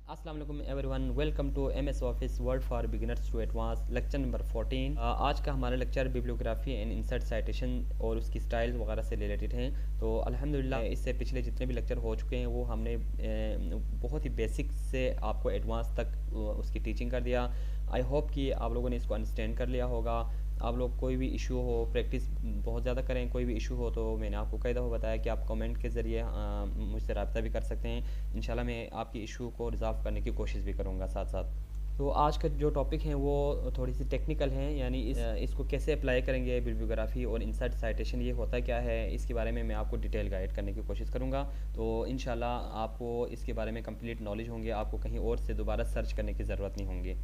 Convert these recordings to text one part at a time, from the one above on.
अस्सलाम वालेकुम everyone, welcome to MS office Word for beginners to advance lecture number 14। आज का हमारा lecture bibliography and insert citation और उसकी स्टाइल्स वगैरह से रिलेटेड हैं। तो अल्हम्दुलिल्लाह इससे पिछले जितने भी लेक्चर हो चुके हैं वो हमने बहुत ही बेसिक से आपको एडवांस तक उसकी टीचिंग कर दिया। आई होप कि आप लोगों ने इसको अंडरस्टैंड कर लिया होगा। आप लोग कोई भी इशू हो, प्रैक्टिस बहुत ज़्यादा करें, कोई भी इशू हो तो मैंने आपको कई दफ़ा बताया कि आप कमेंट के ज़रिए मुझसे रब्ता भी कर सकते हैं। इंशाल्लाह मैं आपकी इशू को रिज़ॉल्व करने की कोशिश भी करूँगा साथ साथ। तो आज का जो टॉपिक है वो थोड़ी सी टेक्निकल है, यानी इसको कैसे अप्लाई करेंगे बिब्लियोग्राफी और इंसर्ट साइटेशन, ये होता क्या है, इसके बारे में मैं आपको डिटेल गाइड करने की कोशिश करूँगा। तो इंशाल्लाह आपको इसके बारे में कंप्लीट नॉलेज होंगे, आपको कहीं और से दोबारा सर्च करने की ज़रूरत नहीं होंगी।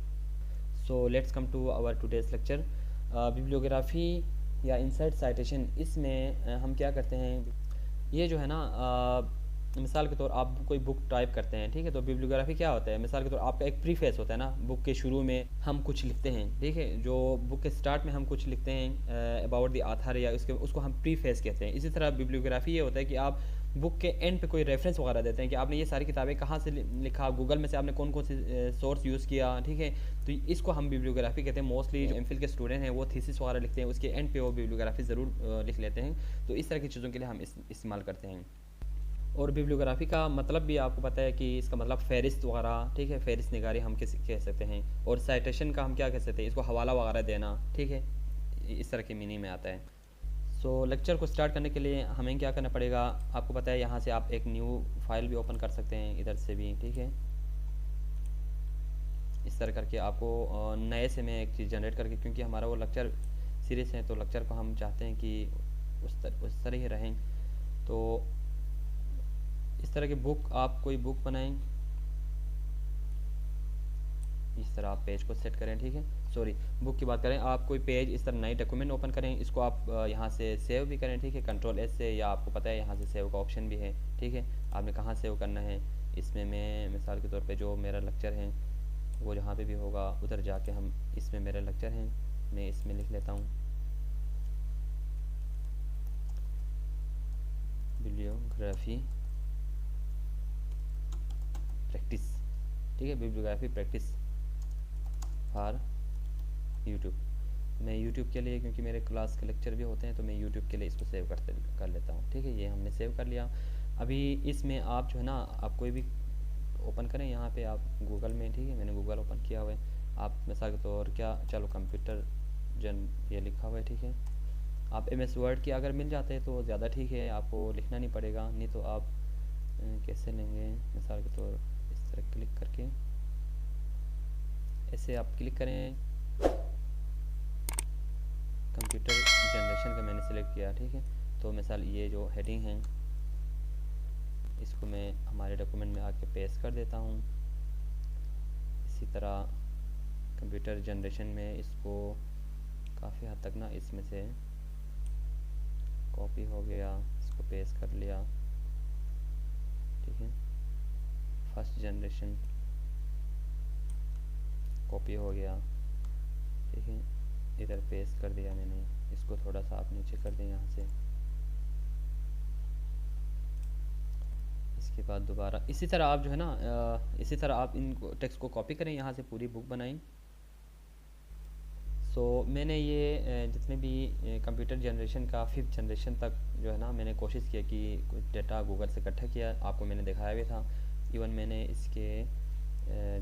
So let's come to our today's lecture. Bibliography या इंसर्ट साइटेशन, इसमें हम क्या करते हैं, ये जो है ना, मिसाल के तौर आप कोई बुक टाइप करते हैं, ठीक है। तो बिब्लियोग्राफी क्या होता है, मिसाल के तौर आपका एक प्रीफेस होता है ना, बुक के शुरू में हम कुछ लिखते हैं, ठीक है। जो बुक के स्टार्ट में हम कुछ लिखते हैं अबाउट द आथर, या उसको हम प्रीफेस कहते हैं। इसी तरह बिब्लियोग्राफी ये होता है कि आप बुक के एंड पे कोई रेफरेंस वगैरह देते हैं कि आपने ये सारी किताबें कहाँ से लिखा, गूगल में से आपने कौन कौन से सोर्स यूज़ किया, ठीक है। तो इसको हम बिब्लियोग्राफी कहते हैं। मोस्टली जो एमफिल के स्टूडेंट हैं वो थीसिस वगैरह लिखते हैं, उसके एंड पे वो बिब्लियोग्राफी ज़रूर लिख लेते हैं। तो इस तरह की चीज़ों के लिए हम इस्तेमाल करते हैं। और बिब्लियोग्राफी का मतलब भी आपको पता है कि इसका मतलब फ़हरिस्त वगैरह, ठीक है, फ़हरिस्त निगारी हम किस कह सकते हैं। और साइटेशन का हम क्या कह सकते हैं, इसको हवाला वगैरह देना, ठीक है, इस तरह की मीनिंग में आता है। सो लेक्चर को स्टार्ट करने के लिए हमें क्या करना पड़ेगा, आपको पता है यहाँ से आप एक न्यू फाइल भी ओपन कर सकते हैं, इधर से भी, ठीक है। इस तरह करके आपको नए से मैं एक चीज़ जनरेट करके, क्योंकि हमारा वो लेक्चर सीरीज़ है तो लेक्चर को हम चाहते हैं कि उस तरह ही रहें। तो इस तरह की बुक, आप कोई बुक बनाएं, इस तरह आप पेज को सेट करें, ठीक है। सॉरी, बुक की बात करें, आप कोई पेज इस तरह नई डॉक्यूमेंट ओपन करें, इसको आप यहाँ से सेव भी करें, ठीक है, कंट्रोल एस से, या आपको पता है यहाँ से सेव का ऑप्शन भी है, ठीक है। आपने कहाँ सेव करना है, इसमें मैं मिसाल के तौर पे जो मेरा लेक्चर है वो जहाँ पे भी होगा उधर जाके हम, इसमें मेरे लेक्चर हैं, मैं इसमें लिख लेता हूँ बिब्लियोग्राफी प्रैक्टिस, ठीक है, बिब्लियोग्राफी प्रैक्टिस फॉर यूट्यूब। मैं यूट्यूब के लिए, क्योंकि मेरे क्लास के लेक्चर भी होते हैं, तो मैं यूट्यूब के लिए इसको सेव कर लेता हूँ, ठीक है। ये हमने सेव कर लिया। अभी इसमें आप जो है ना, आप कोई भी ओपन करें यहाँ पे आप गूगल में, ठीक है, मैंने गूगल ओपन किया हुआ है। आप मिसाल के तौर क्या, चलो कंप्यूटर जन ये लिखा हुआ है, ठीक है। आप एम एस वर्ड की अगर मिल जाते हैं तो ज़्यादा ठीक है, आपको लिखना नहीं पड़ेगा। नहीं तो आप कैसे लेंगे, मिसाल के तौर इस तरह क्लिक करके, ऐसे आप क्लिक करें, कंप्यूटर जनरेशन का मैंने सेलेक्ट किया, ठीक है। तो मिसाल ये जो हेडिंग है इसको मैं हमारे डॉक्यूमेंट में आके पेस्ट कर देता हूँ। इसी तरह कंप्यूटर जनरेशन में इसको काफ़ी हद तक ना इसमें से कॉपी हो गया, इसको पेस्ट कर लिया, ठीक है। फर्स्ट जनरेशन कॉपी हो गया, ठीक है, इधर पेस्ट कर दिया मैंने। इसको थोड़ा सा आप नीचे कर दें यहाँ से। इसके बाद दोबारा इसी तरह आप जो है ना, इसी तरह आप इन टेक्स्ट को कॉपी करें, यहाँ से पूरी बुक बनाएं। सो मैंने ये जितने भी कंप्यूटर जनरेशन का 5th जनरेशन तक जो है ना, मैंने कोशिश किया कि कुछ डेटा गूगल से इकट्ठा किया, आपको मैंने दिखाया भी था। इवन मैंने इसके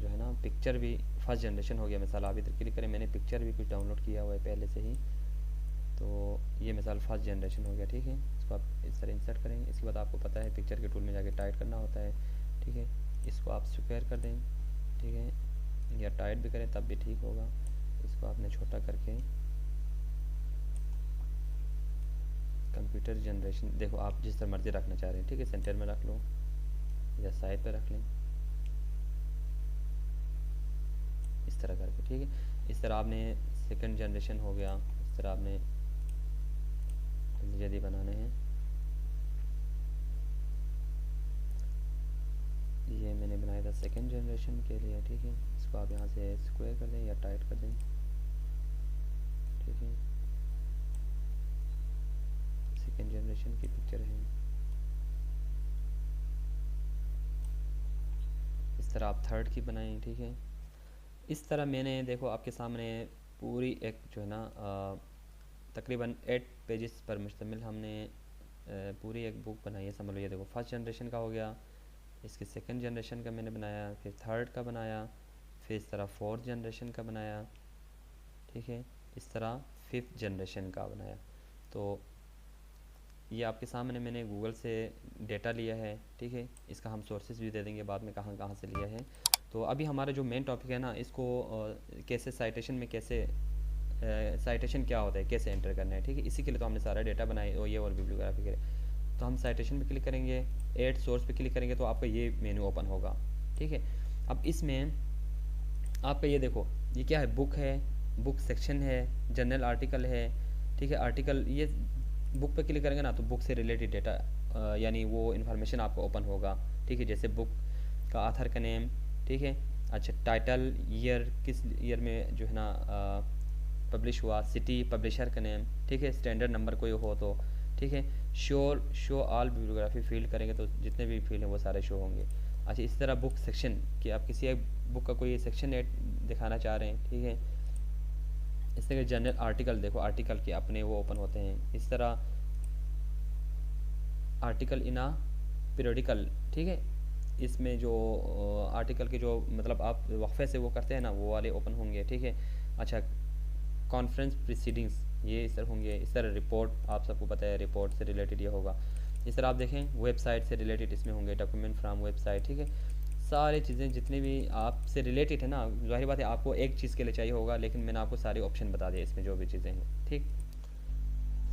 जो है ना पिक्चर भी, फर्स्ट जनरेशन हो गया मिसाल, आप इधर क्लिक करें, मैंने पिक्चर भी कुछ डाउनलोड किया हुआ है पहले से ही। तो ये मिसाल फर्स्ट जनरेशन हो गया, ठीक है। इसको आप इस तरह इंसर्ट करें। इसके बाद आपको पता है पिक्चर के टूल में जाके टाइट करना होता है, ठीक है। इसको आप स्क्वायर कर दें, ठीक है, या टाइट भी करें तब भी ठीक होगा। इसको आपने छोटा करके कंप्यूटर जनरेशन, देखो आप जिस तरह मर्ज़ी रखना चाह रहे हैं, ठीक है, सेंटर में रख लो या साइड पे रख लें, इस तरह करके, ठीक है। इस तरह आपने सेकंड जनरेशन हो गया, इस तरह आपने जल्दी बनाने हैं। ये मैंने बनाया था सेकंड जनरेशन के लिए, ठीक है। इसको आप यहाँ से स्क्वायर कर दें या टाइट कर दें, ठीक है। सेकंड जनरेशन की पिक्चर है, इस तरह आप थर्ड की बनाएं। ठीक है, इस तरह मैंने देखो आपके सामने पूरी एक जो है ना तकरीबन 8 पेजेस पर मुश्तमिल हमने पूरी एक बुक बनाई है, समझ लो। ये देखो फर्स्ट जनरेशन का हो गया, इसके सेकंड जनरेशन का मैंने बनाया, फिर थर्ड का बनाया, फिर इस तरह फोर्थ जनरेशन का बनाया। ठीक है, इस तरह फिफ्थ जनरेशन का बनाया। तो ये आपके सामने मैंने गूगल से डेटा लिया है। ठीक है, इसका हम सोर्सेज भी दे देंगे बाद में कहाँ कहाँ से लिया है। तो अभी हमारा जो मेन टॉपिक है ना, इसको कैसे साइटेशन में कैसे साइटेशन क्या होता है, कैसे एंटर करना है। ठीक है, इसी के लिए तो हमने सारा डेटा बनाए और ये और बिब्लियोग्राफी के लिए। तो हम साइटेशन पे क्लिक करेंगे, ऐड सोर्स पे क्लिक करेंगे तो आपका ये मेन्यू ओपन होगा। ठीक है, अब इसमें आपका ये देखो ये क्या है, बुक है, बुक सेक्शन है, जनरल आर्टिकल है। ठीक है, आर्टिकल, ये बुक पे क्लिक करेंगे ना तो बुक से रिलेटेड डेटा यानी वो इन्फॉर्मेशन आपको ओपन होगा। ठीक है, जैसे बुक का आथर का नेम। ठीक है, अच्छा टाइटल, ईयर, किस ईयर में जो है ना पब्लिश हुआ, सिटी, पब्लिशर का नेम। ठीक है, स्टैंडर्ड नंबर कोई हो तो। ठीक है, शो ऑल बिब्लियोग्राफी फील्ड करेंगे तो जितने भी फील्ड हैं वो सारे शो होंगे। अच्छा, इस तरह बुक सेक्शन कि आप किसी एक बुक का कोई सेक्शन दिखाना चाह रहे हैं। ठीक है, इस तरह जनरल आर्टिकल, देखो आर्टिकल के अपने वो ओपन होते हैं। इस तरह आर्टिकल इन आ पीरियडिकल। ठीक है, इसमें जो आर्टिकल के जो मतलब आप वक्फे से वो करते हैं ना, वो वाले ओपन होंगे। ठीक है, अच्छा कॉन्फ्रेंस प्रोसीडिंग्स ये इस तरह होंगे। इस तरह रिपोर्ट, आप सबको पता है रिपोर्ट से रिलेटेड ये होगा। इस तरह आप देखें वेबसाइट से रिलेटेड इसमें होंगे, डॉक्यूमेंट फ्रॉम वेबसाइट। ठीक है, सारी चीज़ें जितनी भी आपसे रिलेटेड है ना, ज़ाहिर बात है आपको एक चीज़ के लिए चाहिए होगा, लेकिन मैंने आपको सारे ऑप्शन बता दिए इसमें जो भी चीज़ें हैं। ठीक,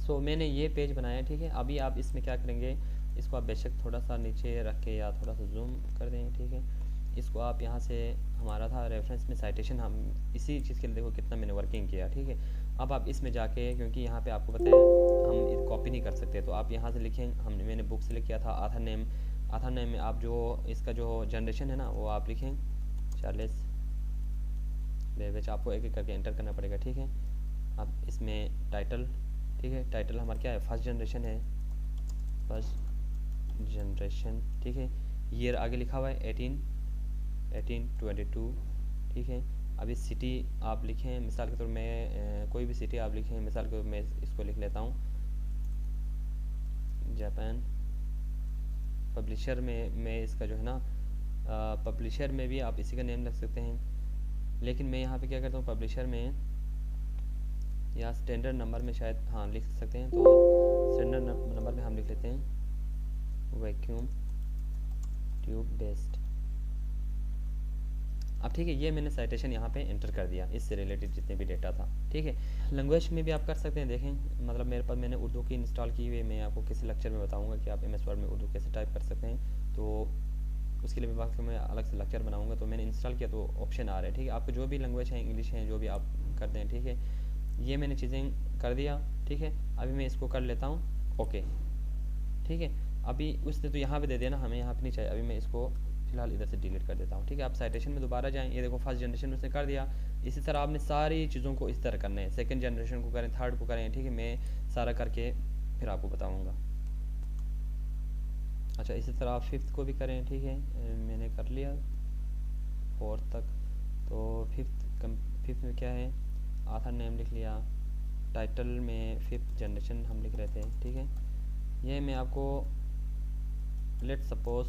सो मैंने ये पेज बनाया। ठीक है, अभी आप इसमें क्या करेंगे, इसको आप बेशक थोड़ा सा नीचे रख के या थोड़ा सा जूम कर दें। ठीक है, इसको आप यहाँ से, हमारा था रेफरेंस में साइटेशन, हम इसी चीज़ के लिए देखो कितना मैंने वर्किंग किया। ठीक है, अब आप इसमें जाके, क्योंकि यहाँ पे आपको पता है हम कॉपी नहीं कर सकते, तो आप यहाँ से लिखें, मैंने बुक सेलेक्ट किया था, आथर नेम। आथर नेम में आप जो इसका जो जनरेशन है ना वो आप लिखें 40 बेच, आपको एक एक करके एंटर करना पड़ेगा। ठीक है, अब इसमें टाइटल। ठीक है, टाइटल हमारा क्या है, फर्स्ट जनरेशन है, फर्स्ट जनरेशन। ठीक है, ईयर आगे लिखा हुआ है 1822। ठीक है, अभी सिटी आप लिखें, मिसाल के तौर में कोई भी सिटी आप लिखें, मिसाल के तौर मैं इसको लिख लेता हूँ जापान। पब्लिशर में मैं इसका जो है ना पब्लिशर में भी आप इसी का नेम रख सकते हैं, लेकिन मैं यहाँ पे क्या करता हूँ, पब्लिशर में या स्टैंडर्ड नंबर में शायद हाँ लिख सकते हैं, तो स्टैंडर्ड नंबर में हम लिख लेते हैं वैक्यूम ट्यूब बेस्ड। अब ठीक है, ये मैंने साइटेशन यहाँ पे एंटर कर दिया, इससे रिलेटेड जितने भी डेटा था। ठीक है, लैंग्वेज में भी आप कर सकते हैं। देखें, मतलब मेरे पास मैंने उर्दू की इंस्टॉल की हुई है, मैं आपको किसी लेक्चर में बताऊंगा कि आप MS वर्ड में उर्दू कैसे टाइप कर सकते हैं, तो उसके लिए बात मैं अलग से लेक्चर बनाऊंगा। तो मैंने इंस्टॉल किया तो ऑप्शन आ रहा है। ठीक है, आपको जो भी लैंग्वेज है, इंग्लिश है, जो भी आप कर दें। ठीक है, ये मैंने चीज़ें कर दिया। ठीक है, अभी मैं इसको कर लेता हूँ ओके। ठीक है, अभी उसने तो यहाँ पे दे दिया ना, हमें यहाँ पे नहीं चाहिए, अभी मैं इसको फिलहाल इधर से डिलीट कर देता हूँ। ठीक है, आप साइटेशन में दोबारा जाएं, ये देखो फर्स्ट जनरेशन उसने कर दिया। इसी तरह आपने सारी चीज़ों को इस तरह करना है, सेकंड जनरेशन को करें, थर्ड को करें। ठीक है, मैं सारा करके फिर आपको बताऊँगा। अच्छा, इसी तरह आप फिफ्थ को भी करें। ठीक है, मैंने कर लिया फोर्थ तक। तो फिफ्थ में क्या है, आथर नेम लिख लिया, टाइटल में फिफ्थ जनरेशन हम लिख रहे थे। ठीक है, ये मैं आपको लेट सपोज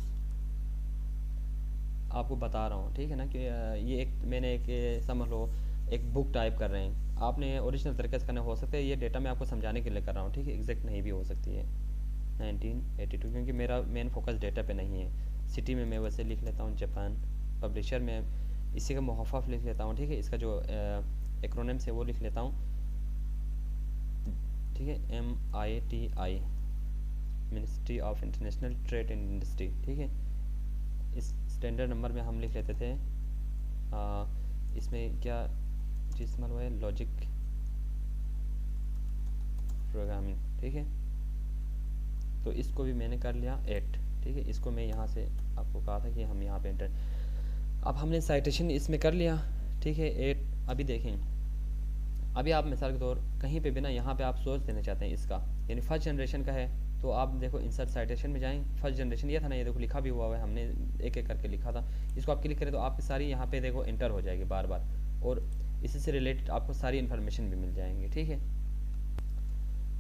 आपको बता रहा हूँ। ठीक है ना, कि ये एक मैंने एक समझ लो एक बुक टाइप कर रहे हैं, आपने ओरिजिनल तरीके से करना हो सकता है, ये डेटा मैं आपको समझाने के लिए कर रहा हूँ। ठीक है, एग्जैक्ट नहीं भी हो सकती है 1982, क्योंकि मेरा मेन फोकस डेटा पे नहीं है। सिटी में मैं वैसे लिख लेता हूँ जापान। पब्लिशर में इसी का मुहफ़्फ़ लिख लेता हूँ। ठीक है, इसका जो एक्रोनिम से वो लिख लेता हूँ। ठीक है, MITI, ministry of international trade and industry. ठीक है, इस स्टैंडर्ड नंबर में हम लिख लेते थे इसमें क्या चीज़ मालूम है, लॉजिक प्रोग्रामिंग। ठीक है, तो इसको भी मैंने कर लिया 8। ठीक है, इसको मैं यहाँ से आपको कहा था कि हम यहाँ पे एंटर, अब हमने साइटेशन इसमें कर लिया। ठीक है, 8। अभी देखें, अभी आप मिसाल के तौर कहीं पे भी ना यहाँ पे आप सोर्स देना चाहते हैं इसका, यानी फर्स्ट जनरेशन का है। तो आप देखो इंसर्ट साइटेशन में जाएं, फर्स्ट जनरेशन ये था ना, ये देखो लिखा भी हुआ है, हमने एक एक करके लिखा था। इसको आप क्लिक करें तो आपकी सारी यहाँ पे देखो एंटर हो जाएगी बार बार, और इसी से रिलेटेड आपको सारी इन्फॉर्मेशन भी मिल जाएंगी, ठीक है।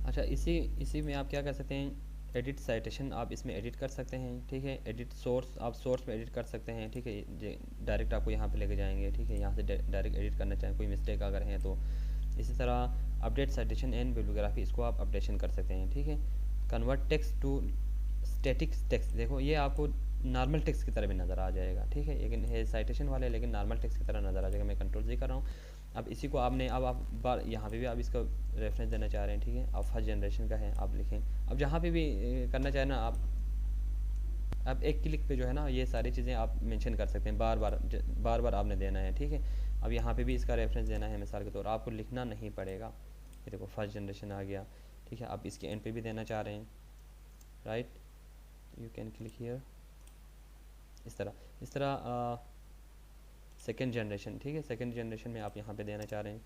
अच्छा, इसी में आप क्या कर सकते हैं, एडिट साइटेशन आप इसमें एडिट कर सकते हैं, ठीक है। एडिट सोर्स आप सोर्स में एडिट कर सकते हैं, ठीक है। डायरेक्ट आपको यहाँ पे लेके जाएंगे, ठीक है। यहाँ से डायरेक्ट एडिट करना चाहें, कोई मिस्टेक अगर है तो। इसी तरह अपडेट साइटेशन एंड बिब्लियोग्राफी, इसको आप अपडेशन कर सकते हैं, ठीक है। Convert text to static text, देखो ये आपको नॉर्मल टेक्स्ट की तरह भी नज़र आ जाएगा, ठीक है। लेकिन है साइटेशन वाले, लेकिन नॉर्मल टेक्स्ट की तरह नज़र आ जाएगा। मैं कंट्रोल जी कर रहा हूँ। अब इसी को आपने अब आप बार यहाँ पे भी आप इसका रेफरेंस देना चाह रहे हैं, ठीक है। आप फर्स्ट जनरेशन का है आप लिखें। अब जहाँ पे भी करना चाहें ना आप, अब एक क्लिक पे जो है ना ये सारी चीज़ें आप मेंशन कर सकते हैं, बार बार आपने देना है, ठीक है। अब यहाँ पे भी इसका रेफरेंस देना है, मिसाल के तौर आपको लिखना नहीं पड़ेगा। ये देखो फर्स्ट जनरेशन आ गया, ठीक है। आप इसके एंड पे भी देना चाह रहे हैं, right, you can click here. इस तरह सेकेंड जनरेशन, ठीक है। सेकेंड जनरेशन में आप यहाँ पे देना चाह रहे हैं,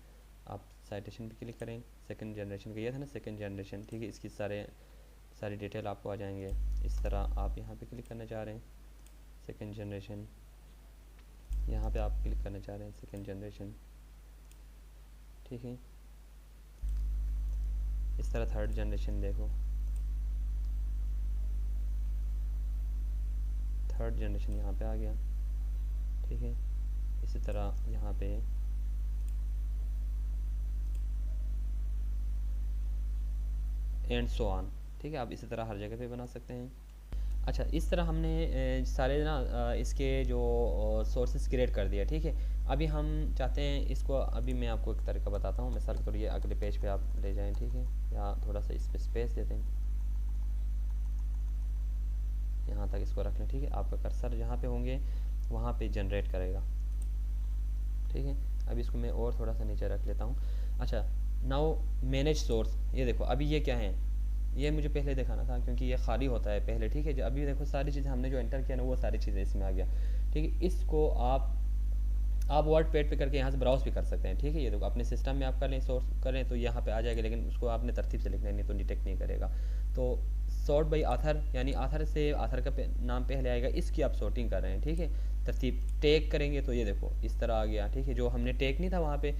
आप साइटेशन पे क्लिक करें। सेकेंड जनरेशन का ये था ना सेकेंड जनरेशन, ठीक है। इसकी सारी डिटेल आपको आ जाएंगे। इस तरह आप यहाँ पे क्लिक करना चाह रहे हैं सेकेंड जनरेशन, यहाँ पे आप क्लिक करना चाह रहे हैं सेकेंड जनरेशन, ठीक है। इस तरह थर्ड जनरेशन, देखो थर्ड जनरेशन यहाँ पे आ गया, ठीक है। इसी तरह यहाँ पे एंड सो ऑन, ठीक है। आप इसी तरह हर जगह पे बना सकते हैं। अच्छा, इस तरह हमने सारे ना इसके जो सोर्सेज क्रिएट कर दिया, ठीक है। अभी हम चाहते हैं इसको, अभी मैं आपको एक तरीका बताता हूँ। मिसाल के तौर ये अगले पेज पे आप ले जाएं, ठीक है, या थोड़ा सा इस पर स्पेस देते हैं, यहाँ तक इसको रख लें, ठीक है। आपका कर्सर जहाँ पे होंगे वहाँ पे जनरेट करेगा, ठीक है। अब इसको मैं और थोड़ा सा नीचे रख लेता हूँ। अच्छा, नाउ मैनेज सोर्स, ये देखो अभी ये क्या है, ये मुझे पहले दिखाना था क्योंकि ये खाली होता है पहले, ठीक है। अभी देखो सारी चीज़ें हमने जो एंटर किया ना वो सारी चीज़ें इसमें आ गया, ठीक है। इसको आप वर्ड पैड पे करके यहाँ से ब्राउज भी कर सकते हैं, ठीक है। ये देखो अपने सिस्टम में आप कर लें, सोर्स करें तो यहाँ पे आ जाएगा, लेकिन उसको आपने तरतीब से लिखना है, नहीं तो डिटेक्ट नहीं करेगा। तो सॉर्ट बाई आथर, यानी आथर से आथर का नाम पहले आएगा, इसकी आप सॉर्टिंग कर रहे हैं, ठीक है। तरतीब टैग करेंगे तो ये देखो इस तरह आ गया, ठीक है। जो हमने टैग नहीं था वहाँ पे,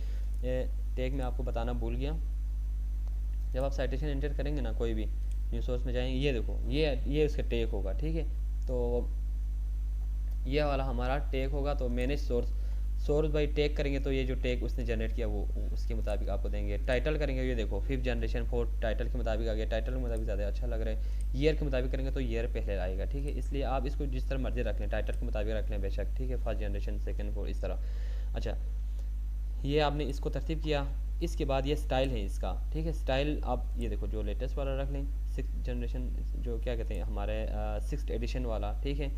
टैग में आपको बताना भूल गया, जब आप साइटेशन एंटर करेंगे ना कोई भी न्यूज़ सोर्स में जाएंगे, ये देखो ये उसका टैग होगा, ठीक है। तो ये वाला हमारा टैग होगा। तो मैनेज सोर्स बाई टैग करेंगे तो ये जो टैग उसने जनरेट किया वो उसके मुताबिक आपको देंगे। टाइटल करेंगे, ये देखो फिफ्थ जनरेशन 4 टाइटल के मुताबिक आ गया, टाइटल के मुताबिक ज़्यादा अच्छा लग रहा है। ईयर के मुताबिक करेंगे तो ईयर पहले आएगा, ठीक है। इसलिए आप इसको जिस तरह मर्जी रख लें, टाइटल के मुताबिक रख लें बेशक, ठीक है। फर्स्ट जनरेशन, सेकेंड, 4 इस तरह। अच्छा, ये आपने इसको तरतीब किया। इसके बाद ये स्टाइल है इसका, ठीक है। स्टाइल आप ये देखो जो लेटेस्ट वाला रख लें, सिक्स जनरेशन जो क्या कहते हैं हमारे सिक्स एडिशन वाला, ठीक है।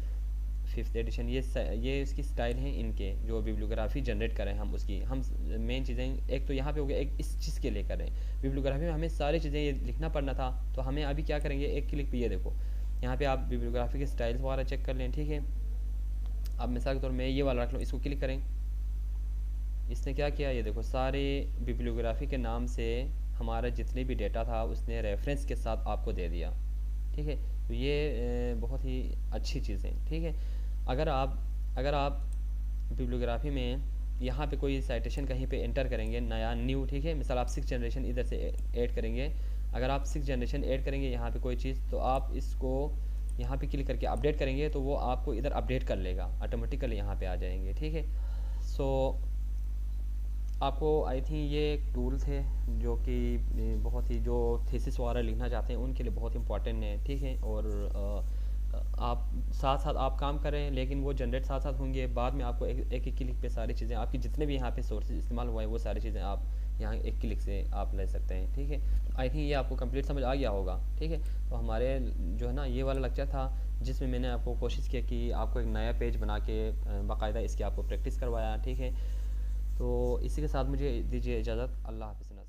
फिफ्थ एडिशन, ये इसकी स्टाइल है इनके, जो बिब्लियोग्राफी जनरेट करें हम उसकी, हम मेन चीज़ें एक तो यहाँ पे हो गया, एक इस चीज़ के लिए करें। बिब्लियोग्राफी में हमें सारी चीज़ें ये लिखना पड़ना था, तो हमें अभी क्या करेंगे, एक क्लिक पे ये देखो यहाँ पे आप बिब्लियोग्राफी के स्टाइल्स वगैरह चेक कर लें, ठीक है। अब मिसाल के तौर में ये वाला रख लो, इसको क्लिक करें। इसने क्या किया, ये देखो सारे बिब्लियोग्राफी के नाम से हमारा जितने भी डेटा था उसने रेफरेंस के साथ आपको दे दिया, ठीक है। तो ये बहुत ही अच्छी चीज़ है, ठीक है। अगर आप बिब्लियोग्राफी में यहाँ पे कोई साइटेशन कहीं पे एंटर करेंगे नया न्यू, ठीक है। मिसाल आप सिक्स जनरेशन इधर से ऐड करेंगे, अगर आप सिक्स जनरेशन ऐड करेंगे यहाँ पे कोई चीज़, तो आप इसको यहाँ पे क्लिक करके अपडेट करेंगे तो वो आपको इधर अपडेट कर लेगा, ऑटोमेटिकली यहाँ पे आ जाएंगे, ठीक है। सो आपको आई थिंक ये एक टूल थे जो कि बहुत ही, जो थीसिस वगैरह लिखना चाहते हैं उनके लिए बहुत इंपॉर्टेंट है, ठीक है। और आप साथ साथ आप काम करें, लेकिन वो जनरेट साथ साथ होंगे, बाद में आपको एक एक क्लिक पे सारी चीज़ें आपकी जितने भी यहाँ पे सोर्सेज इस्तेमाल हुए हैं वो सारी चीज़ें आप यहाँ एक क्लिक से आप ले सकते हैं, ठीक है। आई थिंक ये आपको कंप्लीट समझ आ गया होगा, ठीक है। तो हमारे जो है ना ये वाला लेक्चर था जिसमें मैंने आपको कोशिश किया कि आपको एक नया पेज बना के बाकायदा इसकी आपको प्रैक्टिस करवाया, ठीक है। तो इसी के साथ मुझे दीजिए इजाज़त। अल्लाह हाफ़िज़।